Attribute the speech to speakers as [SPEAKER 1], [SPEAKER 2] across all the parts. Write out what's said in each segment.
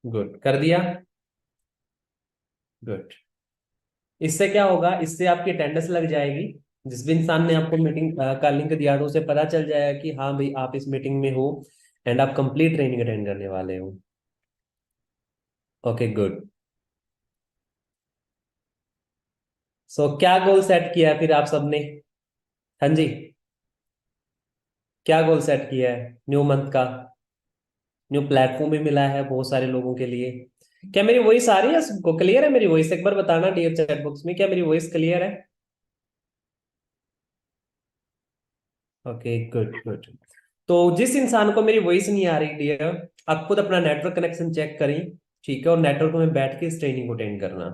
[SPEAKER 1] Good, कर दिया। Good. इससे क्या होगा, इससे आपकी अटेंडेंस लग जाएगी। जिस भी इंसान ने आपको मीटिंग का लिंक दिया था उसे पता चल जाएगा कि हाँ भाई आप इस मीटिंग में हो एंड आप कंप्लीट ट्रेनिंग अटेंड करने वाले हो। Okay, good. सो क्या गोल सेट किया है फिर आप सबने? हाँ जी। क्या गोल सेट किया है न्यू मंथ का? न्यू प्लेटफॉर्म भी मिला है बहुत सारे लोगों के लिए। क्या मेरी वॉइस आ रही है सबको? क्लियर है मेरी वॉइस? एक बार बताना डीएफ चैट बॉक्स में, क्या मेरी वॉइस क्लियर है? Okay, good good. तो जिस इंसान को मेरी वॉइस नहीं आ रही डियर, आप खुद अपना नेटवर्क कनेक्शन चेक करें। ठीक है, और नेटवर्क में बैठ के इस ट्रेनिंग को अटेंड करना।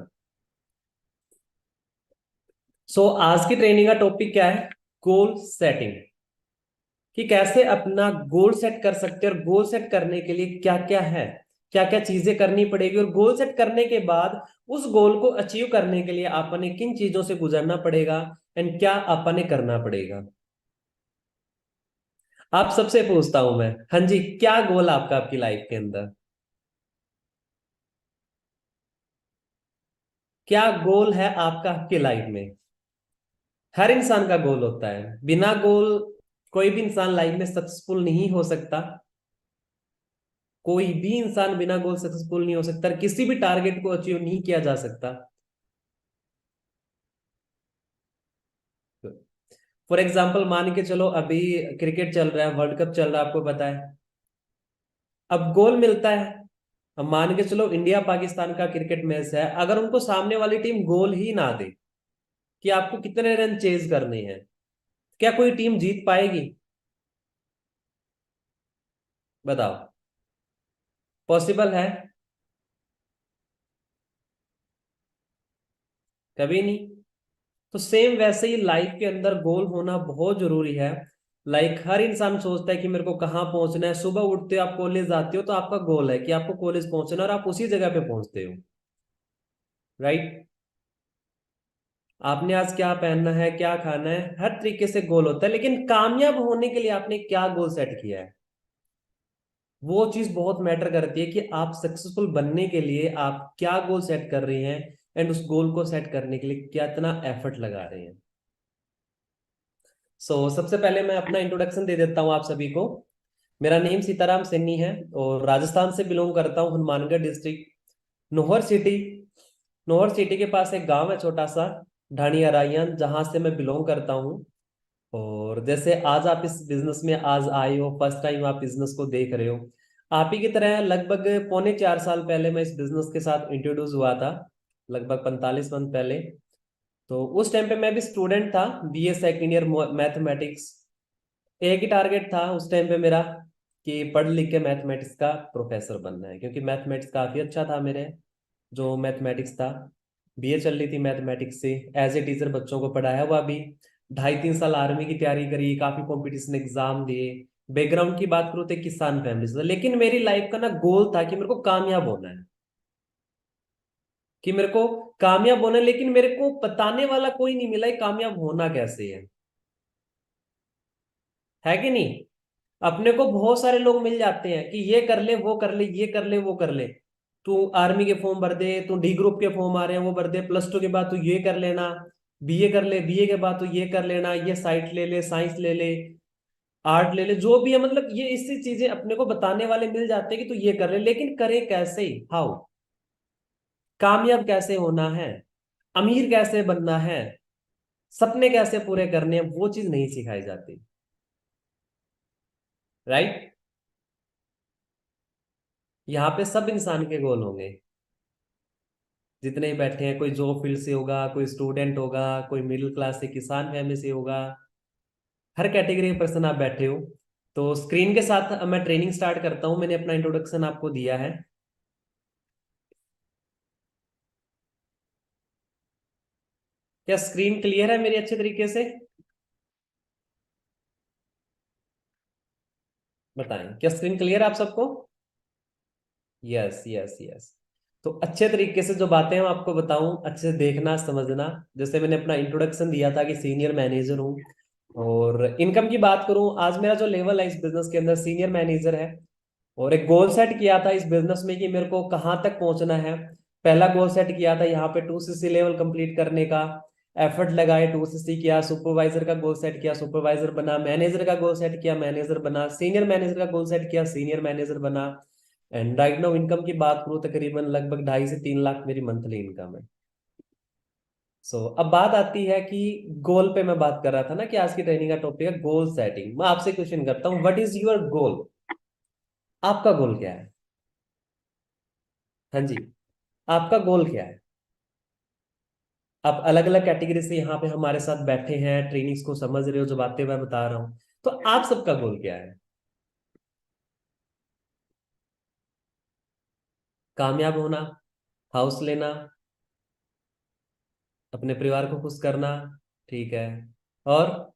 [SPEAKER 1] आज की ट्रेनिंग का टॉपिक क्या है? Goal setting. कि कैसे अपना गोल सेट कर सकते हैं और गोल सेट करने के लिए क्या क्या है, क्या क्या चीजें करनी पड़ेगी, और गोल सेट करने के बाद उस गोल को अचीव करने के लिए आपने किन चीजों से गुजरना पड़ेगा एंड क्या आपने करना पड़ेगा। आप सबसे पूछता हूं मैं, हाँ जी, क्या गोल आपका आपकी लाइफ के अंदर? क्या गोल है आपका आपकी लाइफ में? हर इंसान का गोल होता है, बिना गोल कोई भी इंसान लाइफ में सक्सेसफुल नहीं हो सकता। कोई भी इंसान बिना गोल सक्सेसफुल नहीं हो सकता, किसी भी टारगेट को अचीव नहीं किया जा सकता। फॉर एग्जाम्पल मान के चलो, अभी क्रिकेट चल रहा है, वर्ल्ड कप चल रहा है, आपको पता है। अब गोल मिलता है। अब मान के चलो इंडिया पाकिस्तान का क्रिकेट मैच है, अगर उनको सामने वाली टीम गोल ही ना दे कि आपको कितने रन चेज करने हैं, क्या कोई टीम जीत पाएगी? बताओ। पॉसिबल है? कभी नहीं। तो सेम वैसे ही लाइफ के अंदर गोल होना बहुत जरूरी है। हर इंसान सोचता है कि मेरे को कहाँ पहुंचना है, सुबह उठते हो आप कॉलेज जाते हो तो आपका गोल है कि आपको कॉलेज पहुंचना है और आप उसी जगह पे पहुंचते हो। राइट। आपने आज क्या पहनना है, क्या खाना है, हर तरीके से गोल होता है, लेकिन कामयाब होने के लिए आपने क्या गोल सेट किया है, वो चीज बहुत मैटर करती है कि आप सक्सेसफुल बनने के लिए आप क्या गोल सेट कर रहे हैं एंड उस गोल को सेट करने के लिए क्या इतना एफर्ट लगा रहे हैं। सबसे पहले मैं अपना इंट्रोडक्शन दे देता हूँ आप सभी को। मेरा नेम सीताराम सन्नी है और राजस्थान से बिलोंग करता हूँ, Hanumangarh district, Nohar city. Nohar city के पास एक गांव है छोटा सा, ढाणी अराइयन, जहां से मैं बिलोंग करता हूँ। और जैसे आज आप इस बिजनेस में आज आए हो, फर्स्ट टाइम आप बिजनेस को देख रहे हो, आप ही की तरह लगभग 3.25 साल पहले मैं इस बिजनेस के साथ इंट्रोड्यूस हुआ था, लगभग 45 मंथ पहले। तो उस टाइम पे मैं भी स्टूडेंट था, बीए सेकेंड ईयर मैथमेटिक्स। एक ही टारगेट था उस टाइम पे मेरा कि पढ़ लिख के मैथमेटिक्स का प्रोफेसर बनना है, क्योंकि मैथमेटिक्स काफी अच्छा था मेरे, जो मैथमेटिक्स था। बीए चल रही थी मैथमेटिक्स से, एज ए टीचर बच्चों को पढ़ाया हुआ भी। 2.5-3 साल आर्मी की तैयारी करी, काफी कंपटीशन एग्जाम दिए। बैकग्राउंड की बात करूँ तो एक किसान फैमिली से था, लेकिन मेरी लाइफ का ना गोल था कि मेरे को कामयाब होना है, कि मेरे को कामयाब होना है, लेकिन मेरे को बताने वाला कोई नहीं मिला ये कामयाब होना कैसे है कि नहीं। अपने को बहुत सारे लोग मिल जाते हैं कि ये कर ले, वो कर ले, ये कर ले, वो कर ले। तू आर्मी के फॉर्म भर दे, तू डी ग्रुप के फॉर्म आ रहे हैं वो भर दे, +2 के बाद तू ये कर लेना, बीए कर ले, बीए के बाद तू ये कर लेना, ये साइट ले ले, साइंस ले ले, आर्ट ले ले, जो भी है, मतलब ये इससे चीजें अपने को बताने वाले मिल जाते हैं कि तू ये कर ले, लेकिन करे कैसे, हाउ, कामयाब कैसे होना है, अमीर कैसे बनना है, सपने कैसे पूरे करने हैं, वो चीज नहीं सिखाई जाती। राइट। यहाँ पे सब इंसान के गोल होंगे, जितने ही बैठे हैं, कोई जॉब फील्ड से होगा, कोई स्टूडेंट होगा, कोई मिडिल क्लास से किसान फैमिली से होगा, हर कैटेगरी के पर्सन आप बैठे हो। तो स्क्रीन के साथ अब मैं ट्रेनिंग स्टार्ट करता हूँ, मैंने अपना इंट्रोडक्शन आपको दिया है। क्या स्क्रीन क्लियर है मेरी अच्छे तरीके से? बताएं, क्या स्क्रीन क्लियर है आप सबको? Yes yes yes. तो अच्छे तरीके से जो बातें मैं आपको बताऊं, अच्छे से देखना समझना। जैसे मैंने अपना इंट्रोडक्शन दिया था कि सीनियर मैनेजर हूं, और इनकम की बात करूं, आज मेरा जो लेवल है इस बिजनेस के अंदर सीनियर मैनेजर है। और एक गोल सेट किया था इस बिजनेस में कि मेरे को कहाँ तक पहुंचना है। पहला गोल सेट किया था यहाँ पे 2cc लेवल कंप्लीट करने का, एफर्ट लगाए, 2cc किया, सुपरवाइजर का गोल सेट किया, सुपरवाइजर बना, मैनेजर का गोल सेट किया, मैनेजर बना, सीनियर मैनेजर का गोल सेट किया, सीनियर मैनेजर बना। एंड राइट नाउ इनकम की बात करूँ, तकरीबन लगभग 2.5 से 3 लाख मेरी मंथली इनकम है। अब बात आती है कि गोल पे मैं बात कर रहा था ना कि आज की ट्रेनिंग का टॉपिक है गोल सेटिंग। मैं आपसे क्वेश्चन करता हूँ, व्हाट इज योर गोल? आपका गोल क्या है? हाँ जी, आपका गोल क्या है? आप अलग अलग कैटेगरी से यहाँ पे हमारे साथ बैठे हैं, ट्रेनिंग्स को समझ रहे हो, जो बातें मैं बता रहा हूँ, तो आप सबका गोल क्या है? कामयाब होना, हाउस लेना, अपने परिवार को खुश करना, ठीक है, और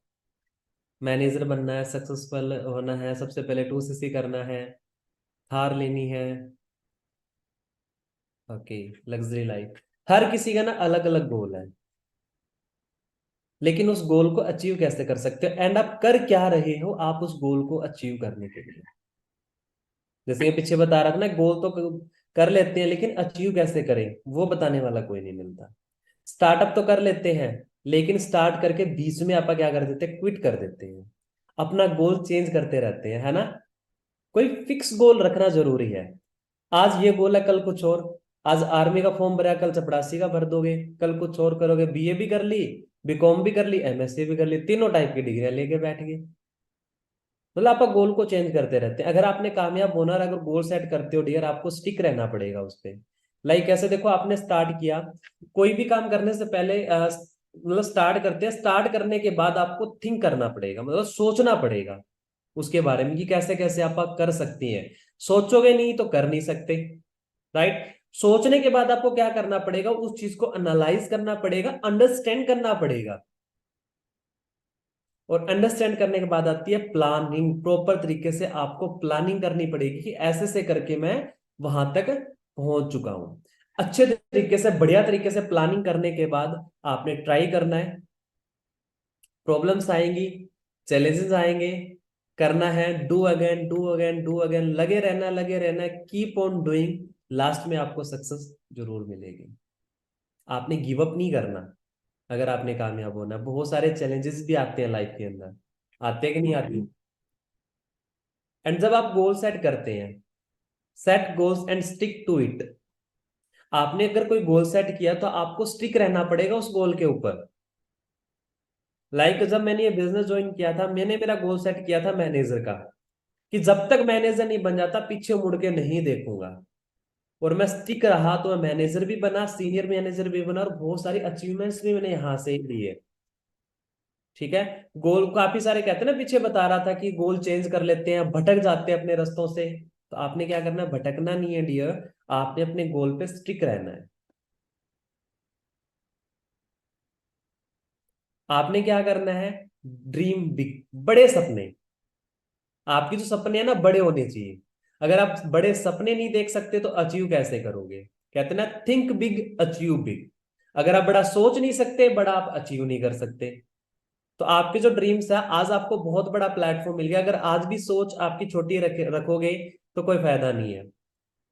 [SPEAKER 1] मैनेजर बनना है, सक्सेसफुल होना है, सबसे पहले 2cc करना है, थार लेनी है, ओके, लग्जरी लाइफ। हर किसी का ना अलग अलग गोल है, लेकिन उस गोल को अचीव कैसे कर सकते हो, एंड आप कर क्या रहे हो आप उस गोल को अचीव करने के लिए। जैसे ये पीछे बता रहा था ना, गोल तो कर लेते हैं, लेकिन अचीव कैसे करें वो बताने वाला कोई नहीं मिलता। स्टार्टअप तो कर लेते हैं, लेकिन स्टार्ट करके बीच में आप क्या कर देते हैं, क्विट कर देते हैं, अपना गोल चेंज करते रहते हैं, है ना। कोई फिक्स गोल रखना जरूरी है। आज ये गोल है, कल कुछ और। आज आर्मी का फॉर्म भरा, कल चपरासी का भर दोगे, कल कुछ और करोगे, बीए भी कर ली, बीकॉम भी कर ली, एमएससी भी कर ली, तीनों टाइप की डिग्रियां लेके बैठ गए। मतलब आप गोल को चेंज करते रहते हैं। अगर आपने कामयाब होना और अगर गोल सेट करते हो डियर, आपको स्टिक रहना पड़ेगा उस पे। लाइक ऐसे देखो, आपने स्टार्ट किया, कोई भी काम करने से पहले मतलब स्टार्ट करते हैं, स्टार्ट करने के बाद आपको थिंक करना पड़ेगा, मतलब सोचना पड़ेगा उसके बारे में कि कैसे कैसे आप कर सकती हैं। सोचोगे नहीं तो कर नहीं सकते, राइट। सोचने के बाद आपको क्या करना पड़ेगा, उस चीज को एनालाइज करना पड़ेगा, अंडरस्टैंड करना पड़ेगा, और अंडरस्टैंड करने के बाद आती है प्लानिंग। प्रॉपर तरीके से आपको प्लानिंग करनी पड़ेगी कि ऐसे से करके मैं वहां तक पहुंच चुका हूं। अच्छे तरीके से, बढ़िया तरीके से प्लानिंग करने के बाद आपने ट्राई करना है। प्रॉब्लम्स आएंगी, चैलेंजेस आएंगे, करना है, do again do again do again, लगे रहना, लगे रहना, कीप ऑन डूइंग। लास्ट में आपको सक्सेस जरूर मिलेगी। आपने गिव अप नहीं करना। अगर आपने कामयाब होना, बहुत सारे चैलेंजेस भी आते हैं लाइफ के अंदर, आते हैं कि नहीं आते। एंड जब आप गोल सेट करते हैं, set goals and stick to it. आपने अगर कोई गोल सेट किया तो आपको स्टिक रहना पड़ेगा उस गोल के ऊपर। जब मैंने ये बिजनेस ज्वाइन किया था, मैंने मेरा गोल सेट किया था मैनेजर का, कि जब तक मैनेजर नहीं बन जाता पीछे मुड़ के नहीं देखूंगा। और मैं स्टिक रहा तो मैं मैनेजर भी बना, सीनियर मैनेजर भी बना, और बहुत सारी अचीवमेंट्स भी मैंने यहां से ही लिए। ठीक है। गोल काफी सारे कहते हैं ना, पीछे बता रहा था कि गोल चेंज कर लेते हैं, भटक जाते हैं अपने रास्तों से। तो आपने क्या करना है, भटकना नहीं है डियर, आपने अपने गोल पे स्टिक रहना है। आपने क्या करना है, ड्रीम बिग, बड़े सपने। आपके जो सपने हैं ना, बड़े होने चाहिए। अगर आप बड़े सपने नहीं देख सकते तो अचीव कैसे करोगे। कहते हैं ना, थिंक बिग अचीव बिग। अगर आप बड़ा सोच नहीं सकते, बड़ा आप अचीव नहीं कर सकते। तो आपके जो ड्रीम्स है, आज आपको बहुत बड़ा प्लेटफॉर्म मिल गया, अगर आज भी सोच आपकी छोटी रखोगे तो कोई फायदा नहीं है।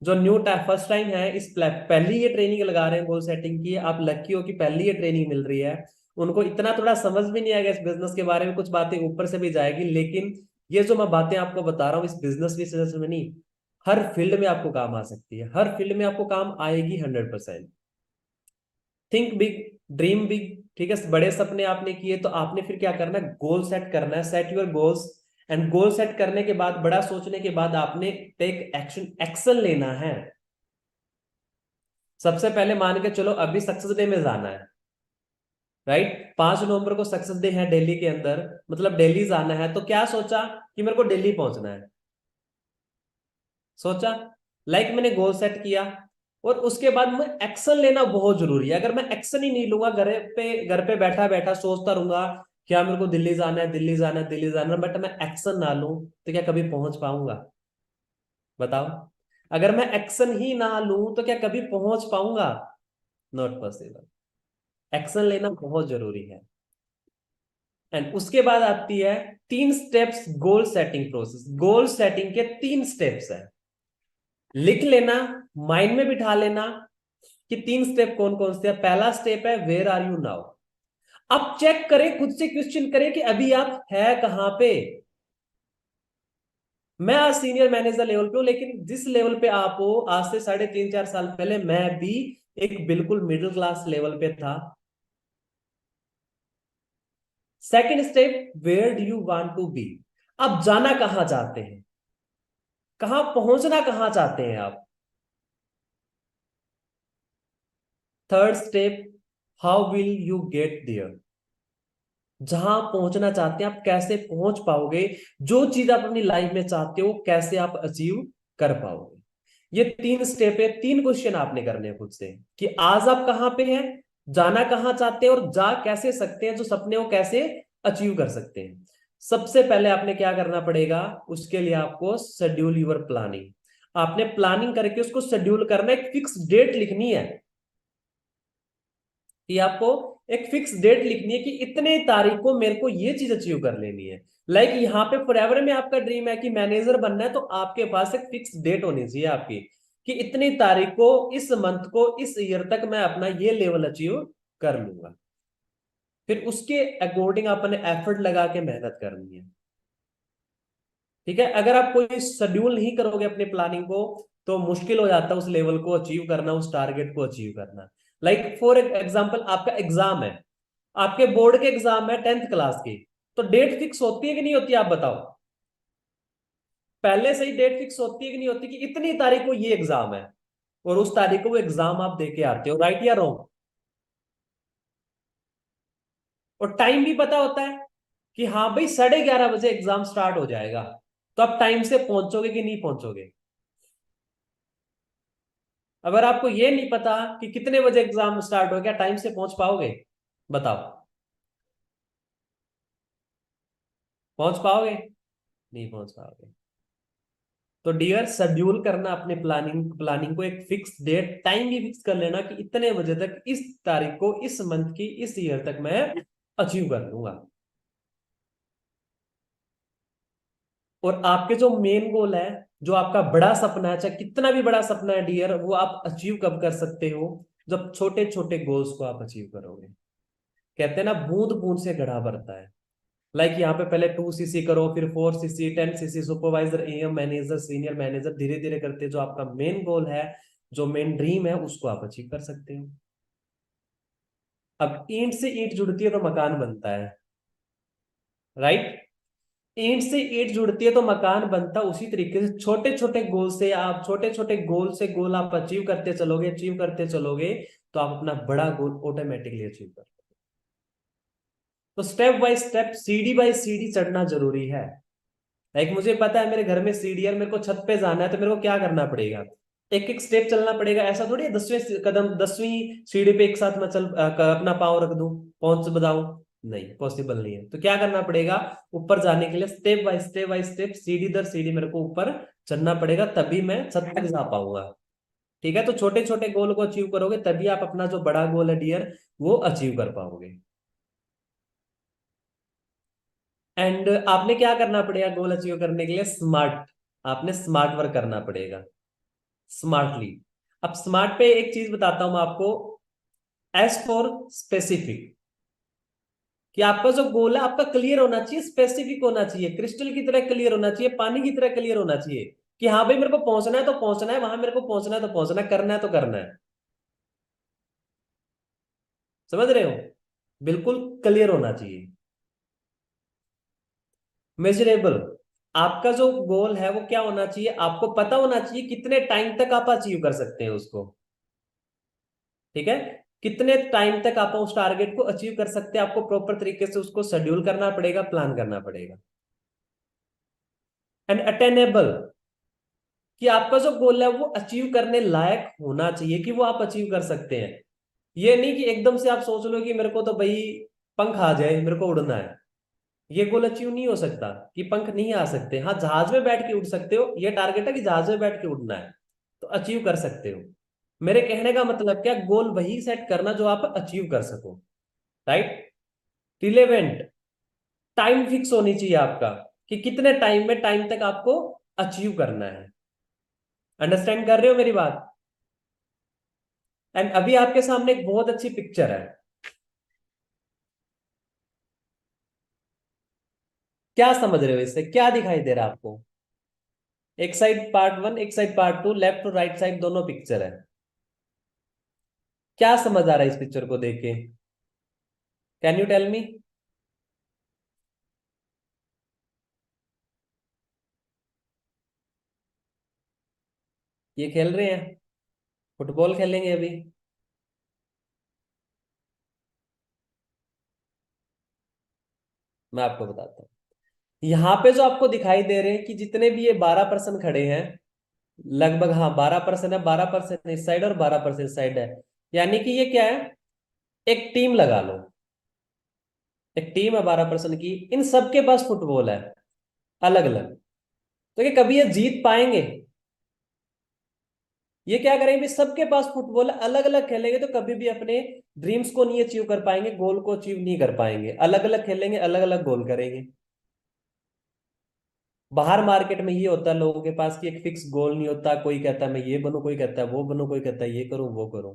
[SPEAKER 1] जो न्यू फर्स्ट टाइम है इस पहली ये ट्रेनिंग लगा रहे हैं गोल सेटिंग की, आप लकी हो कि पहली ये ट्रेनिंग मिल रही है। उनको इतना थोड़ा समझ भी नहीं आएगा इस बिजनेस के बारे में, कुछ बातें ऊपर से भी जाएगी, लेकिन ये जो मैं बातें आपको बता रहा हूँ, इस बिजनेस में नहीं, हर फील्ड में आपको काम आ सकती है, हर फील्ड में आपको काम आएगी 100%। Think big, dream big. ठीक है, बड़े सपने आपने किए तो आपने फिर क्या करना है, गोल सेट करना है, set your goals. And goal set करने के बाद, बड़ा सोचने के बाद आपने टेक एक्शन, एक्शन लेना है। सबसे पहले मान के चलो अभी सक्सेस डे में जाना है, राइट। 5 नवंबर को सक्सेस डे है दिल्ली के अंदर, मतलब दिल्ली जाना है, तो क्या सोचा कि मेरे को दिल्ली पहुंचना है। सोचा, मैंने गोल सेट किया, और उसके बाद में एक्शन लेना बहुत जरूरी है। अगर मैं एक्शन ही नहीं लूंगा, घर पे बैठा बैठा सोचता रहूंगा क्या मेरे को दिल्ली जाना है, दिल्ली जाना है, दिल्ली जाना है, बट मैं एक्शन ना लूं तो क्या कभी पहुंच पाऊंगा? बताओ। अगर मैं एक्शन ही ना लूं तो क्या कभी पहुंच पाऊंगा? Not possible. एक्शन लेना बहुत जरूरी है। एंड उसके बाद आती है 3 steps goal setting process. Goal setting के 3 स्टेप्स है। लिख लेना, माइंड में बिठा लेना कि 3 स्टेप कौन कौन से हैं। पहला स्टेप है वेयर आर यू नाउ। अब चेक करें, खुद से क्वेश्चन करें कि अभी आप है कहां पे। मैं आज सीनियर मैनेजर लेवल पे हूं, लेकिन जिस लेवल पे आप हो, आज से 3.5 4 साल पहले मैं भी एक बिल्कुल मिडिल क्लास लेवल पे था। Second step, where do you want to be. अब जाना कहां चाहते हैं, कहां पहुंचना कहां चाहते हैं आप। Third step, how will you get there. जहां पहुंचना चाहते हैं आप कैसे पहुंच पाओगे, जो चीज आप अपनी लाइफ में चाहते हो कैसे आप अचीव कर पाओगे। ये 3 स्टेप है, 3 क्वेश्चन आपने करने हैं खुद से कि आज आप कहां पे हैं, जाना कहां चाहते हैं, और जा कैसे सकते हैं, जो सपने हो कैसे अचीव कर सकते हैं। सबसे पहले आपने क्या करना पड़ेगा, उसके लिए आपको शेड्यूल यूर प्लानिंग। आपने प्लानिंग करके उसको शेड्यूल करना, एक फिक्स डेट लिखनी है कि आपको एक फिक्स डेट लिखनी है कि इतने तारीख को मेरे को ये चीज अचीव कर लेनी है। लाइक यहाँ पे फॉरएवर में आपका ड्रीम है कि मैनेजर बनना है, तो आपके पास एक फिक्स डेट होनी चाहिए आपकी कि इतनी तारीख को, इस मंथ को, इस ईयर तक मैं अपना ये लेवल अचीव कर लूंगा। फिर उसके अकॉर्डिंग आपने एफर्ट लगा के मेहनत करनी है। ठीक है, अगर आप कोई शेड्यूल नहीं करोगे अपने प्लानिंग को, तो मुश्किल हो जाता है उस लेवल को अचीव करना, उस टारगेट को अचीव करना। लाइक फॉर एग्जाम्पल, आपका एग्जाम है, आपके बोर्ड के एग्जाम है 10th क्लास की, तो डेट फिक्स होती है कि नहीं होती, आप बताओ। पहले से ही डेट फिक्स होती है कि नहीं होती कि इतनी तारीख को ये एग्जाम है, और उस तारीख को वो एग्जाम आप दे के आते हो, राइट या रॉन्ग। और टाइम भी पता होता है कि हाँ भाई 11:30 बजे एग्जाम स्टार्ट हो जाएगा, तो आप टाइम से पहुंचोगे कि नहीं पहुंचोगे। अगर आपको ये नहीं पता कि कितने बजे एग्जाम स्टार्ट हो, क्या टाइम से पहुंच पाओगे, बताओ। पहुंच पाओगे, नहीं पहुंच पाओगे। तो डियर, शेड्यूल करना अपने प्लानिंग प्लानिंग को, एक फिक्स डेट टाइम भी फिक्स कर लेना कि इतने बजे तक, इस तारीख को, इस मंथ की, इस ईयर तक मैं अचीव कर लूंगा। और आपके जो मेन गोल है, जो आपका बड़ा सपना है, चाहे कितना भी बड़ा सपना है डियर, वो आप अचीव कब कर सकते हो, जब छोटे छोटे गोल्स को आप अचीव करोगे। कहते हैं ना, बूंद बूंद से घड़ा भरता है। लाइक यहाँ पे पहले 2 सीसी करो, फिर 4 CC, 10 CC, supervisor, am manager, senior manager, धीरे धीरे करते जो आपका मेन गोल है, जो मेन ड्रीम है, उसको आप अचीव कर सकते हो। अब ईंट से ईंट जुड़ती है तो मकान बनता है, राइट। ईंट से ईंट जुड़ती है तो मकान बनता है। उसी तरीके से छोटे छोटे गोल से आप, छोटे छोटे गोल से गोल आप अचीव करते चलोगे, अचीव करते चलोगे, तो आप अपना बड़ा गोल ऑटोमेटिकली अचीव कर। तो स्टेप बाय स्टेप, सीढ़ी बाय सीढ़ी चढ़ना जरूरी है। लाइक मुझे पता है मेरे घर में सीढ़ी है, मेरे को छत पे जाना है, तो मेरे को क्या करना पड़ेगा, एक एक स्टेप चलना पड़ेगा। ऐसा थोड़ी है 10वें कदम, 10वीं सीढ़ी पे एक साथ मैं अपना पाँव रख दूं, पहुंच बताऊं, नहीं पॉसिबल नहीं है। तो क्या करना पड़ेगा, ऊपर जाने के लिए स्टेप बाय स्टेप, सीढ़ी दर सीढ़ी मेरे को ऊपर चढ़ना पड़ेगा, तभी मैं छत तक जा पाऊंगा। ठीक है, तो छोटे छोटे गोल को अचीव करोगे, तभी आप अपना जो बड़ा गोल है डियर, वो अचीव कर पाओगे। एंड आपने क्या करना पड़ेगा गोल अचीव करने के लिए, स्मार्ट, आपने स्मार्ट वर्क करना पड़ेगा, स्मार्टली। अब स्मार्ट पे एक चीज बताता हूं मैं आपको, एस फॉर स्पेसिफिक, कि आपका जो गोल है आपका क्लियर होना चाहिए, स्पेसिफिक होना चाहिए, क्रिस्टल की तरह क्लियर होना चाहिए, पानी की तरह क्लियर होना चाहिए कि हाँ भाई मेरे को पहुंचना है तो पहुंचना है, वहां मेरे को पहुंचना है तो पहुंचना है, करना है तो करना है। समझ रहे हो, बिल्कुल क्लियर होना चाहिए। मेजरेबल, आपका जो गोल है वो क्या होना चाहिए, आपको पता होना चाहिए कितने टाइम तक आप अचीव कर सकते हैं उसको। ठीक है, कितने टाइम तक आप उस टारगेट को अचीव कर सकते हैं, आपको प्रॉपर तरीके से उसको शेड्यूल करना पड़ेगा, प्लान करना पड़ेगा। एंड अटेनेबल, कि आपका जो गोल है वो अचीव करने लायक होना चाहिए, कि वो आप अचीव कर सकते हैं। ये नहीं कि एकदम से आप सोच लो कि मेरे को तो भाई पंख आ जाए, मेरे को उड़ना है। ये गोल अचीव नहीं हो सकता कि पंख नहीं आ सकते। हाँ, जहाज में बैठ के उड़ सकते हो, ये टारगेट है कि जहाज में बैठ के उड़ना है, तो अचीव कर सकते हो। मेरे कहने का मतलब क्या, गोल वही सेट करना जो आप अचीव कर सको, राइट। रिलेवेंट, टाइम फिक्स होनी चाहिए आपका कि कितने टाइम में, टाइम तक आपको अचीव करना है। अंडरस्टैंड कर रहे हो मेरी बात? एंड अभी आपके सामने एक बहुत अच्छी पिक्चर है, क्या समझ रहे हो इससे, क्या दिखाई दे रहा है आपको? एक साइड पार्ट वन, एक साइड पार्ट टू, लेफ्ट और राइट साइड दोनों पिक्चर है। क्या समझ आ रहा है इस पिक्चर को देख के? Can you tell me? ये खेल रहे हैं, फुटबॉल खेलेंगे अभी। मैं आपको बताता हूँ, यहाँ पे जो आपको दिखाई दे रहे हैं कि जितने भी ये 12% खड़े हैं, लगभग, हाँ 12% है, 12% इस साइड और 12% इस साइड है। यानी कि ये क्या है, एक टीम लगा लो, एक टीम है 12% की, इन सबके पास फुटबॉल है अलग अलग। तो ये कभी ये जीत पाएंगे? ये क्या करेंगे भी, सबके पास फुटबॉल अलग अलग खेलेंगे तो कभी भी अपने ड्रीम्स को नहीं अचीव कर पाएंगे, गोल को अचीव नहीं कर पाएंगे। अलग अलग खेलेंगे, अलग अलग गोल करेंगे। बाहर मार्केट में ये होता है लोगों के पास कि एक फिक्स गोल नहीं होता, कोई कहता है मैं ये बनूं, कोई कहता है वो बनूं, कोई कहता है ये करूं वो करूं।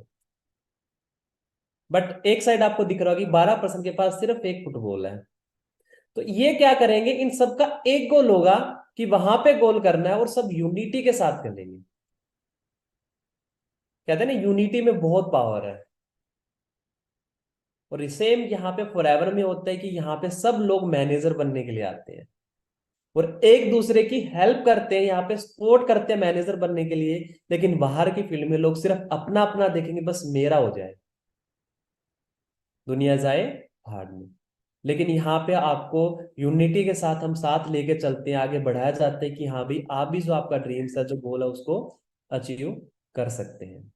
[SPEAKER 1] बट एक साइड आपको दिख रहा होगा कि 12% के पास सिर्फ एक फुटबॉल है। तो ये क्या करेंगे, इन सबका एक गोल होगा कि वहां पे गोल करना है, और सब यूनिटी के साथ खेलेंगे। कहते हैं ना, यूनिटी में बहुत पावर है। और सेम यहाँ पे फॉरएवर में होता है कि यहाँ पे सब लोग मैनेजर बनने के लिए आते हैं और एक दूसरे की हेल्प करते हैं, यहाँ पे सपोर्ट करते हैं मैनेजर बनने के लिए। लेकिन बाहर की फील्ड में लोग सिर्फ अपना अपना देखेंगे, बस मेरा हो जाए, दुनिया जाए भाड़ में। लेकिन यहाँ पे आपको यूनिटी के साथ हम साथ लेके चलते हैं, आगे बढ़ाया जाता है कि हाँ भाई आप भी जो आपका ड्रीम्स है, जो गोल है, उसको अचीव कर सकते हैं।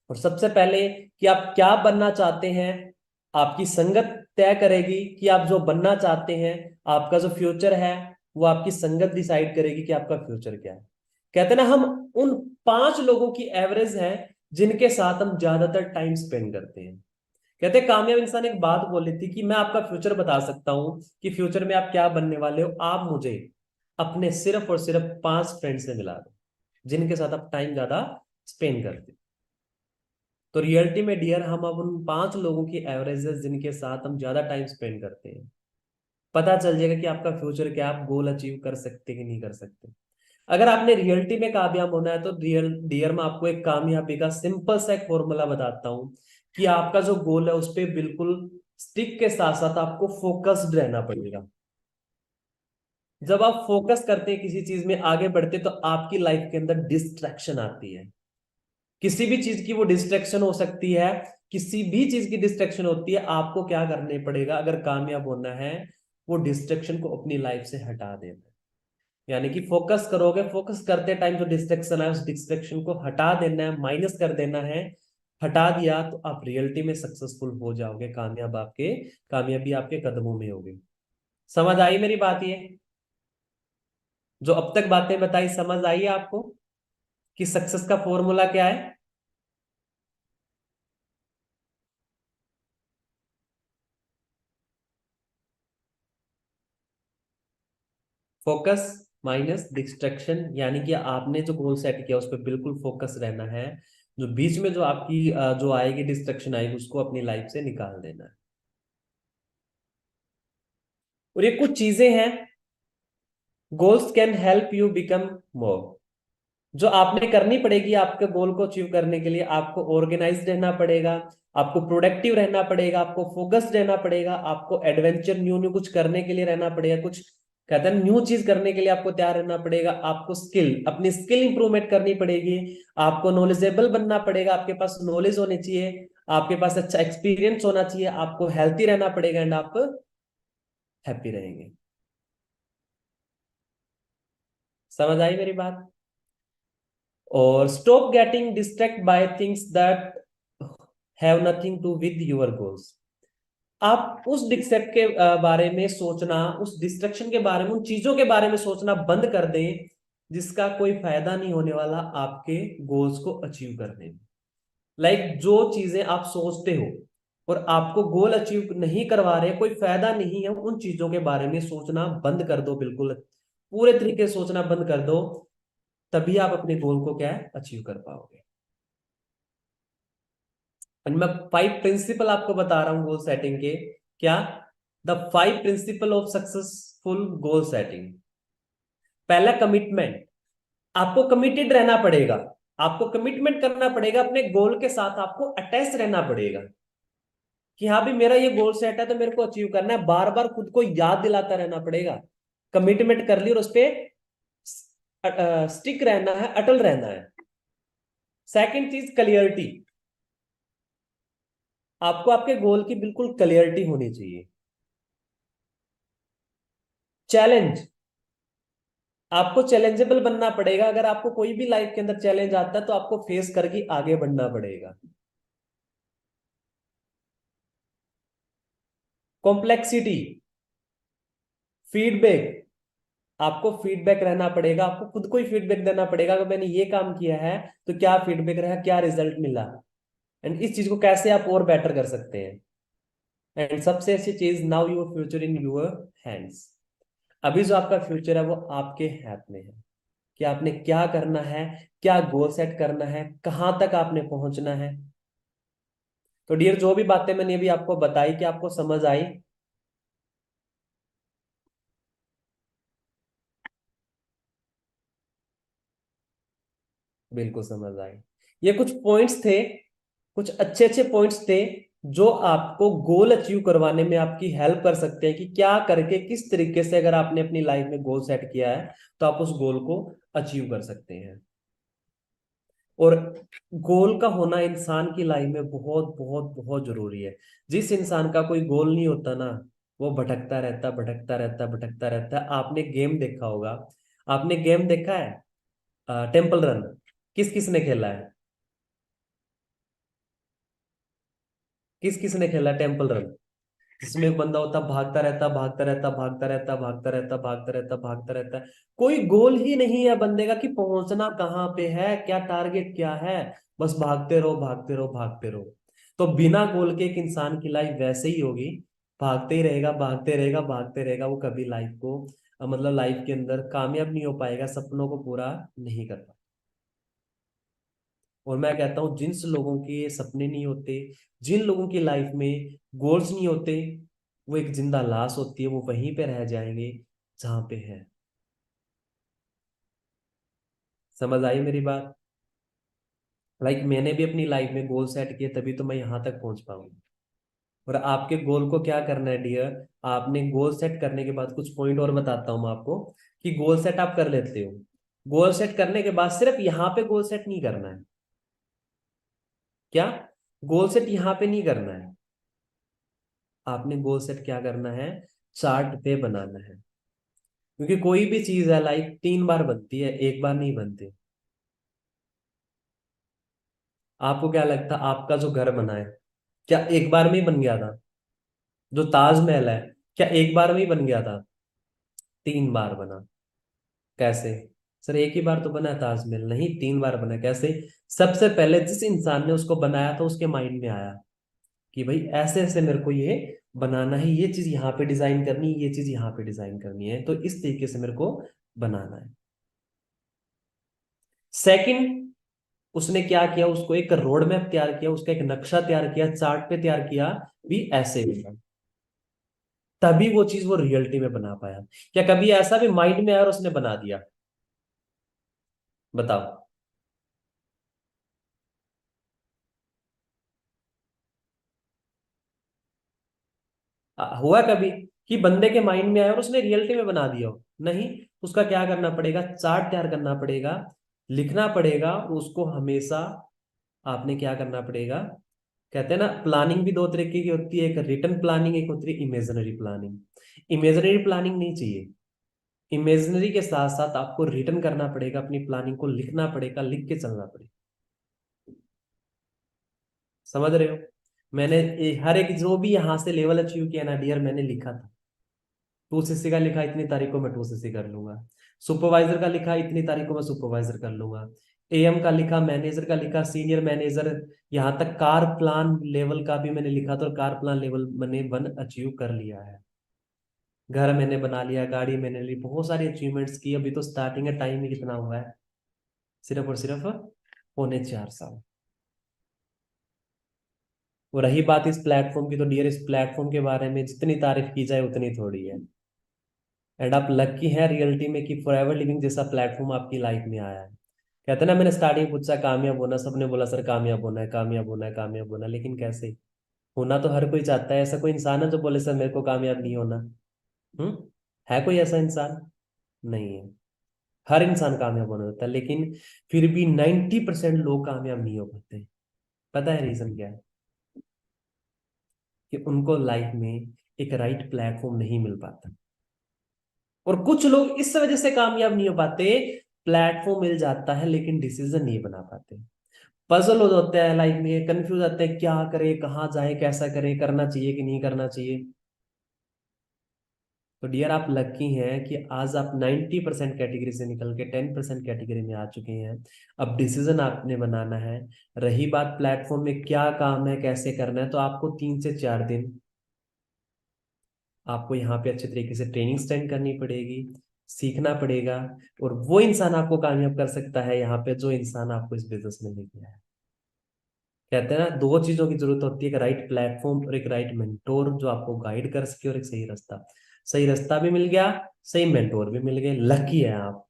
[SPEAKER 1] और सबसे पहले कि आप क्या बनना चाहते हैं, आपकी संगत तय करेगी कि आप जो बनना चाहते हैं। आपका जो फ्यूचर है वो आपकी संगत डिसाइड करेगी कि आपका फ्यूचर क्या है। कहते हैं ना, हम उन 5 लोगों की एवरेज है जिनके साथ हम ज्यादातर टाइम स्पेंड करते हैं। कहते हैं कामयाब इंसान एक बात बोली थी कि मैं आपका फ्यूचर बता सकता हूं कि फ्यूचर में आप क्या बनने वाले हो, आप मुझे अपने सिर्फ और सिर्फ 5 फ्रेंड से मिला दो जिनके साथ आप टाइम ज्यादा स्पेंड करते हो। तो रियलिटी में डियर, हम अब उन 5 लोगों की एवरेज है जिनके साथ हम ज्यादा टाइम स्पेंड करते हैं। पता चल जाएगा कि आपका फ्यूचर क्या, आप गोल अचीव कर सकते कि नहीं कर सकते। अगर आपने रियलिटी में कामयाब होना है तो रियल डियर, मैं आपको एक कामयाबी का सिंपल सा एक फॉर्मूला बताता हूं कि आपका जो गोल है उस पर बिल्कुल स्टिक के साथ साथ आपको फोकस्ड रहना पड़ेगा। जब आप फोकस करते हैं किसी चीज में आगे बढ़ते हैं, तो आपकी लाइफ के अंदर डिस्ट्रैक्शन आती है। किसी भी चीज की वो डिस्ट्रैक्शन हो सकती है, किसी भी चीज की डिस्ट्रैक्शन होती है। आपको क्या करने पड़ेगा अगर कामयाब होना है, वो डिस्ट्रैक्शन को अपनी लाइफ से हटा देना है। यानी कि फोकस करोगे, फोकस करते टाइम जो डिस्ट्रैक्शन है उस डिस्ट्रैक्शन को हटा देना है, माइनस कर देना है। हटा दिया तो आप रियलिटी में सक्सेसफुल हो जाओगे, कामयाबी आपके कदमों में होगी। समझ आई मेरी बात? ये जो अब तक बातें बताई, समझ आई आपको कि सक्सेस का फॉर्मूला क्या है? फोकस माइनस डिस्ट्रैक्शन, यानी कि आपने जो गोल सेट किया उस पर बिल्कुल फोकस रहना है। जो बीच में जो आपकी जो आएगी डिस्ट्रैक्शन आएगी, उसको अपनी लाइफ से निकाल देना है। और ये कुछ चीजें हैं, goals can help you become more, जो आपने करनी पड़ेगी आपके गोल को अचीव करने के लिए। आपको ऑर्गेनाइज रहना पड़ेगा, आपको प्रोडक्टिव रहना पड़ेगा, आपको फोकस्ड रहना पड़ेगा, आपको एडवेंचर न्यू न्यू कुछ करने के लिए रहना पड़ेगा, कुछ कहते हैं न्यू चीज करने के लिए आपको तैयार रहना पड़ेगा। आपको अपनी स्किल इंप्रूवमेंट करनी पड़ेगी, आपको नॉलेजेबल बनना पड़ेगा, आपके पास नॉलेज होनी चाहिए, आपके पास अच्छा एक्सपीरियंस होना चाहिए, आपको हेल्थी रहना पड़ेगा, एंड आप हैप्पी रहेंगे। समझ आई मेरी बात? और stop getting distract by things that have nothing to with your goals. आप उस डिस्ट्रैक्ट के बारे में सोचना, उस डिस्ट्रक्शन के बारे में, उन चीजों के बारे में सोचना बंद कर दें जिसका कोई फायदा नहीं होने वाला आपके गोल्स को अचीव करने में। लाइक जो चीजें आप सोचते हो और आपको गोल अचीव नहीं करवा रहे, कोई फायदा नहीं है, उन चीजों के बारे में सोचना बंद कर दो, बिल्कुल पूरे तरीके से सोचना बंद कर दो। तभी आप अपने गोल को क्या है अचीव कर पाओगे। और मैं 5 प्रिंसिपल आपको बता रहा हूं गोल सेटिंग के। क्या? The 5 principle of successful goal setting. पहला, कमिटमेंट। आपको कमिटेड रहना पड़ेगा, आपको कमिटमेंट करना पड़ेगा, अपने गोल के साथ आपको अटैच रहना पड़ेगा कि हाँ भी मेरा ये गोल सेट है तो मेरे को अचीव करना है। बार बार खुद को याद दिलाता रहना पड़ेगा। कमिटमेंट कर ली और उस पर स्टिक रहना है, अटल रहना है। सेकंड चीज, क्लियरिटी। आपको आपके गोल की बिल्कुल क्लियरिटी होनी चाहिए। चैलेंज, आपको चैलेंजेबल बनना पड़ेगा। अगर आपको कोई भी लाइफ के अंदर चैलेंज आता है तो आपको फेस करके आगे बढ़ना पड़ेगा। Complexity, feedback. आपको फीडबैक रहना पड़ेगा, आपको खुद को ही फीडबैक देना पड़ेगा कि मैंने ये काम किया है तो क्या फीडबैक रहा, क्या रिजल्ट मिला, एंड इस चीज को कैसे आप और बेटर कर सकते हैं। एंड सबसे अच्छी चीज, now your future in your hands. अभी जो आपका फ्यूचर है वो आपके हाथ में है कि आपने क्या करना है, क्या गोल सेट करना है, कहां तक आपने पहुंचना है। तो डियर, जो भी बातें मैंने अभी आपको बताई, कि आपको समझ आई? बिल्कुल समझ आई। ये कुछ पॉइंट्स थे, कुछ अच्छे अच्छे पॉइंट्स थे जो आपको गोल अचीव करवाने में आपकी हेल्प कर सकते हैं कि क्या करके, किस तरीके से अगर आपने अपनी लाइफ में गोल सेट किया है तो आप उस गोल को अचीव कर सकते हैं। और गोल का होना इंसान की लाइफ में बहुत बहुत बहुत जरूरी है। जिस इंसान का कोई गोल नहीं होता ना, वो भटकता रहता, भटकता रहता, भटकता रहता है। आपने गेम देखा होगा, आपने गेम देखा है टेम्पल रन? किस किस ने खेला है? किस किस ने खेला टेम्पल रन? जिसमें एक बंदा होता, भागता रहता, भागता रहता, भागता रहता, भागता रहता, भागता रहता, भागता रहता है। कोई गोल ही नहीं है बंदे का कि पहुंचना कहाँ पे है, क्या टारगेट क्या है। बस भागते रहो, भागते रहो, भागते रहो। तो बिना गोल के एक इंसान की लाइफ वैसे ही होगी, भागते ही रहेगा, भागते रहेगा, भागते रहेगा। वो कभी लाइफ को मतलब लाइफ के अंदर कामयाब नहीं हो पाएगा, सपनों को पूरा नहीं कर पाएगा। और मैं कहता हूँ जिन लोगों के सपने नहीं होते, जिन लोगों की लाइफ में गोल्स नहीं होते, वो एक जिंदा लाश होती है, वो वहीं पे रह जाएंगे जहां पे है। समझ आई मेरी बात? मैंने भी अपनी लाइफ में गोल सेट किए तभी तो मैं यहाँ तक पहुंच पाऊंगा। और आपके गोल को क्या करना है डियर, आपने गोल सेट करने के बाद कुछ पॉइंट और बताता हूँ मैं आपको कि गोल सेट आप कर लेते हो। गोल सेट करने के बाद सिर्फ यहाँ पे गोल सेट नहीं करना है। क्या? गोल सेट यहाँ पे नहीं करना है। आपने गोल सेट क्या करना है, चार्ट पे बनाना है। क्योंकि कोई भी चीज है लाइक 3 बार बनती है, एक बार नहीं बनती। आपको क्या लगता है आपका जो घर बना है, क्या एक बार में ही बन गया था? जो ताजमहल है, क्या एक बार में ही बन गया था? 3 बार बना। कैसे? सर एक ही बार तो बना है ताजमहल, नहीं 3 बार बना। कैसे? सबसे पहले जिस इंसान ने उसको बनाया था उसके माइंड में आया कि भाई ऐसे ऐसे मेरे को ये बनाना है, ये चीज यहाँ पे डिजाइन करनी है, ये चीज यहाँ पे डिजाइन करनी है, तो इस तरीके से मेरे को बनाना है। सेकंड, उसने क्या किया, उसको एक रोड मैप तैयार किया, उसका एक नक्शा तैयार किया, चार्ट पे तैयार किया भी ऐसे होगा। तभी वो चीज वो रियलिटी में बना पाया। क्या कभी ऐसा भी माइंड में आया और उसने बना दिया? बताओ। हुआ कभी कि बंदे के माइंड में आया और उसने रियलिटी में बना दिया हो? नहीं। उसका क्या करना पड़ेगा, चार्ट तैयार करना पड़ेगा, लिखना पड़ेगा उसको हमेशा। आपने क्या करना पड़ेगा, कहते हैं ना प्लानिंग भी 2 तरीके की होती है, एक रिटन प्लानिंग, एक होती है इमेजिनरी प्लानिंग। इमेजिनरी प्लानिंग नहीं चाहिए। इमेजिनरी के साथ साथ आपको रिटन करना पड़ेगा, अपनी प्लानिंग को लिखना पड़ेगा, लिख के चलना पड़ेगा। समझ रहे हो? मैंने हर एक जो भी यहाँ से लेवल अचीव किया ना डियर, मैंने लिखा था। 2cc का लिखा, इतनी तारीख को मैं 2cc कर लूंगा। सुपरवाइजर का लिखा, इतनी तारीख को मैं सुपरवाइजर कर लूंगा। एएम का लिखा, मैनेजर का लिखा, सीनियर मैनेजर, यहाँ तक कार प्लान लेवल का भी मैंने लिखा था, और कार प्लान लेवल मैंने 1 अचीव कर लिया है। घर मैंने बना लिया, गाड़ी मैंने ली, बहुत सारी अचीवमेंट्स की। अभी तो स्टार्टिंग है, टाइम ही कितना हुआ है। सिर्फ और सिर्फ 3.25 साल। और रही बात इस प्लेटफॉर्म की, तो डियर इस प्लेटफॉर्म के बारे में जितनी तारीफ की जाए उतनी थोड़ी है। एंड आप लकी हैं रियलिटी में कि फॉरएवर लिविंग जैसा प्लेटफॉर्म आपकी लाइफ में आया है। कहते हैं ना, मैंने स्टार्टिंग पूछा कामयाब होना, सबने बोला सर कामयाब होना है, कामयाब होना है, कामयाब होना है, लेकिन कैसे? होना तो हर कोई चाहता है। ऐसा कोई इंसान है जो बोले सर मेरे को कामयाब नहीं होना? हम्म है कोई ऐसा इंसान? नहीं है। हर इंसान कामयाब होना चाहता है, लेकिन फिर भी 90% लोग कामयाब नहीं हो पाते। पता है रीजन क्या है? कि उनको लाइफ में एक राइट प्लेटफॉर्म नहीं मिल पाता। और कुछ लोग इस वजह से कामयाब नहीं हो पाते, प्लेटफॉर्म मिल जाता है लेकिन डिसीजन नहीं बना पाते। पजल हो जाते हैं लाइफ में, कंफ्यूज आते हैं, क्या करें, कहाँ जाए, कैसा करें, करना चाहिए कि नहीं करना चाहिए। तो डियर आप लकी हैं कि आज आप 90% कैटेगरी से निकल के 10% कैटेगरी में आ चुके हैं। अब डिसीजन आपने बनाना है। रही बात प्लेटफॉर्म में क्या काम है, कैसे करना है, तो आपको 3 से 4 दिन आपको यहाँ पे अच्छे तरीके से ट्रेनिंग स्टेंड करनी पड़ेगी, सीखना पड़ेगा। और वो इंसान आपको कामयाब कर सकता है यहाँ पे जो इंसान आपको इस बिजनेस में लेके आया है। कहते हैं ना, दो चीजों की जरूरत होती है, एक राइट प्लेटफॉर्म और एक राइट मेंटोर जो आपको गाइड कर सके, और एक सही रास्ता। सही रास्ता भी मिल गया, सही मेंटोर भी मिल गए, लकी है आप।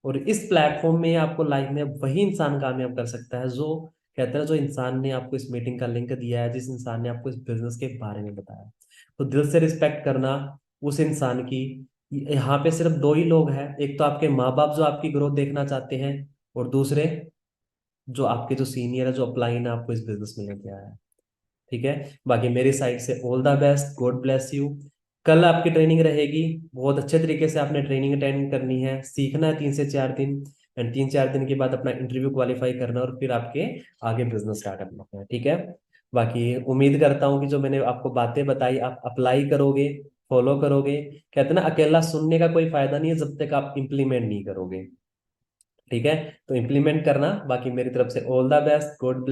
[SPEAKER 1] और इस प्लेटफॉर्म में आपको लाइफ में वही इंसान कामयाब कर सकता है जो, कहते हैं, जो इंसान ने आपको इस मीटिंग का लिंक दिया है, जिस इंसान ने आपको इस बिजनेस के बारे में बताया। तो दिल से रिस्पेक्ट करना उस इंसान की। यहाँ पे सिर्फ दो ही लोग हैं, एक तो आपके माँ बाप जो आपकी ग्रोथ देखना चाहते हैं, और दूसरे जो आपके जो सीनियर है, जो अपलाइन है आपको इस बिजनेस में लेके आया है। ठीक है। बाकी मेरी साइड से all the best, God bless you. कल आपकी ट्रेनिंग रहेगी, बहुत अच्छे तरीके से आपने ट्रेनिंग अटेंड करनी है, सीखना है 3 से 4 दिन। एंड 3 4 दिन के बाद अपना इंटरव्यू क्वालिफाई करना है, और फिर आपके आगे बिजनेस स्टार्ट करना है। ठीक है। बाकी उम्मीद करता हूँ कि जो मैंने आपको बातें बताई आप अप्लाई करोगे, फॉलो करोगे। कहते हैं ना, अकेला सुनने का कोई फायदा नहीं है जब तक आप इम्प्लीमेंट नहीं करोगे। ठीक है। तो इम्प्लीमेंट करना। बाकी मेरी तरफ से all the best, God bless.